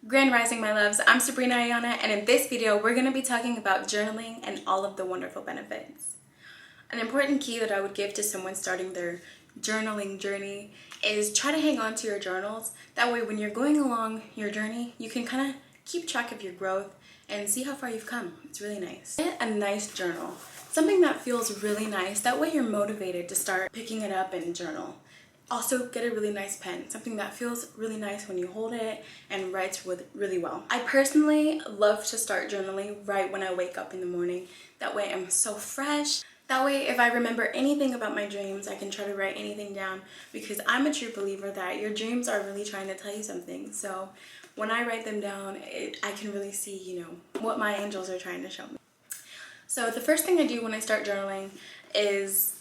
Grand Rising, my loves. I'm Sabrina Ayana, and in this video, we're going to be talking about journaling and all of the wonderful benefits. An important key that I would give to someone starting their journaling journey is try to hang on to your journals. That way, when you're going along your journey, you can kind of keep track of your growth and see how far you've come. It's really nice. Get a nice journal, something that feels really nice. That way, you're motivated to start picking it up and journal. Also, get a really nice pen, something that feels really nice when you hold it and writes really well. I personally love to start journaling right when I wake up in the morning. That way I'm so fresh. That way, if I remember anything about my dreams, I can try to write anything down, because I'm a true believer that your dreams are really trying to tell you something. So when I write them down, I can really see, what my angels are trying to show me. So the first thing I do when I start journaling is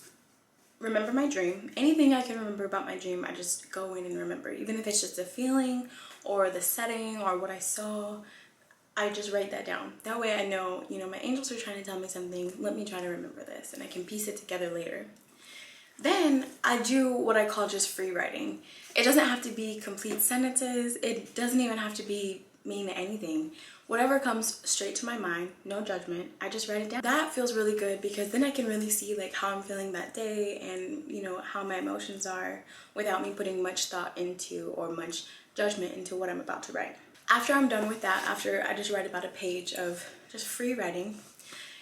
remember my dream. Anything I can remember about my dream, I just go in and remember. Even if it's just a feeling or the setting or what I saw, I just write that down. That way I know, my angels are trying to tell me something. Let me try to remember this, and I can piece it together later. Then I do what I call just free writing. It doesn't have to be complete sentences. It doesn't even have to mean anything. Whatever comes straight to my mind, no judgment, I just write it down. That feels really good, because then I can really see how I'm feeling that day and how my emotions are, without me putting much thought into or much judgment into what I'm about to write. After I'm done with that, after I just write about a page of just free writing,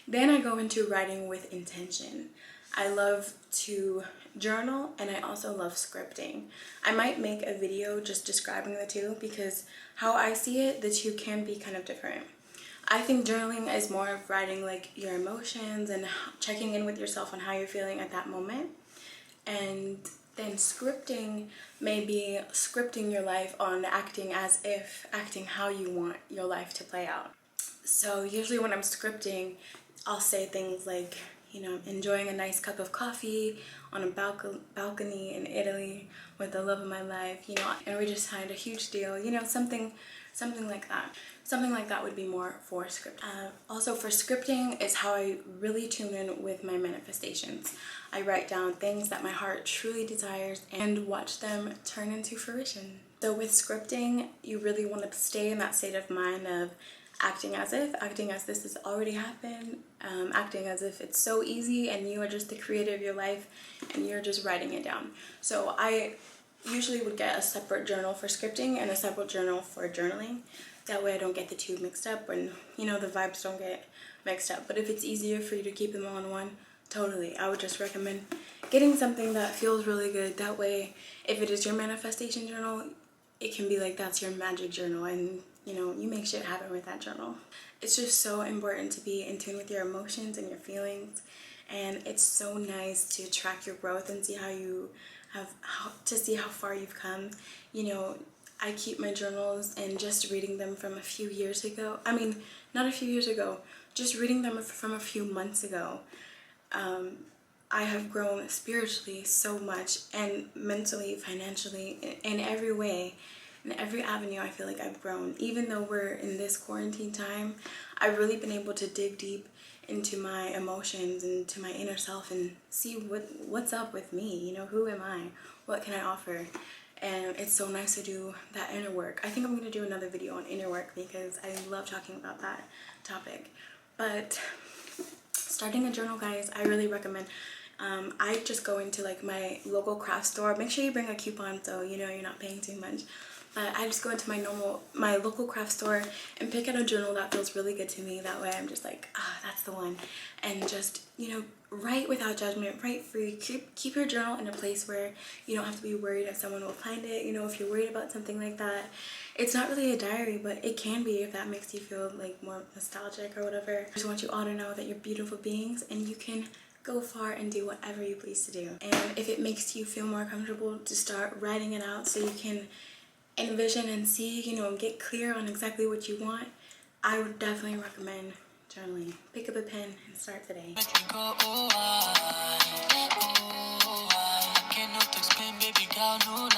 then I go into writing with intention. I love to journal, and I also love scripting. I might make a video just describing the two, because how I see it, the two can be kind of different. I think journaling is more of writing your emotions and checking in with yourself on how you're feeling at that moment. And then scripting may be scripting your life on acting how you want your life to play out. So usually when I'm scripting, I'll say things like, enjoying a nice cup of coffee on a balcony in Italy with the love of my life, and we just signed a huge deal, something like that. Something like that would be more for script. Also for scripting is how I really tune in with my manifestations. I write down things that my heart truly desires and watch them turn into fruition. So with scripting, you really want to stay in that state of mind of acting as this has already happened, acting as if it's so easy and you are just the creator of your life and you're just writing it down. So I usually would get a separate journal for scripting and a separate journal for journaling. That way I don't get the two mixed up, and the vibes don't get mixed up. But if it's easier for you to keep them all in one, totally, I would just recommend getting something that feels really good. That way, if it is your manifestation journal, it can be that's your magic journal, and you make shit happen with that journal. It's just so important to be in tune with your emotions and your feelings, and it's so nice to track your growth and see how far you've come. I keep my journals, and just reading them from a few years ago, not a few years ago, just reading them from a few months ago, I have grown spiritually so much, and mentally, financially, in every way. In every avenue, I feel like I've grown. Even though we're in this quarantine time, I've really been able to dig deep into my emotions and to my inner self and see what's up with me. Who am I? What can I offer? And it's so nice to do that inner work. I think I'm going to do another video on inner work, because I love talking about that topic. But starting a journal, guys, I really recommend. I just go into my local craft store. Make sure you bring a coupon so you're not paying too much. But I just go into my local craft store and pick out a journal that feels really good to me. That way I'm just that's the one. And just, write without judgment, write free. Keep your journal in a place where you don't have to be worried that someone will find it. If you're worried about something like that, it's not really a diary, but it can be if that makes you feel more nostalgic or whatever. I just want you all to know that you're beautiful beings, and you can go far and do whatever you please to do. And if it makes you feel more comfortable to start writing it out so you can envision and see, get clear on exactly what you want, I would definitely recommend journaling. Pick up a pen and start today. I cannot explain, baby girl, no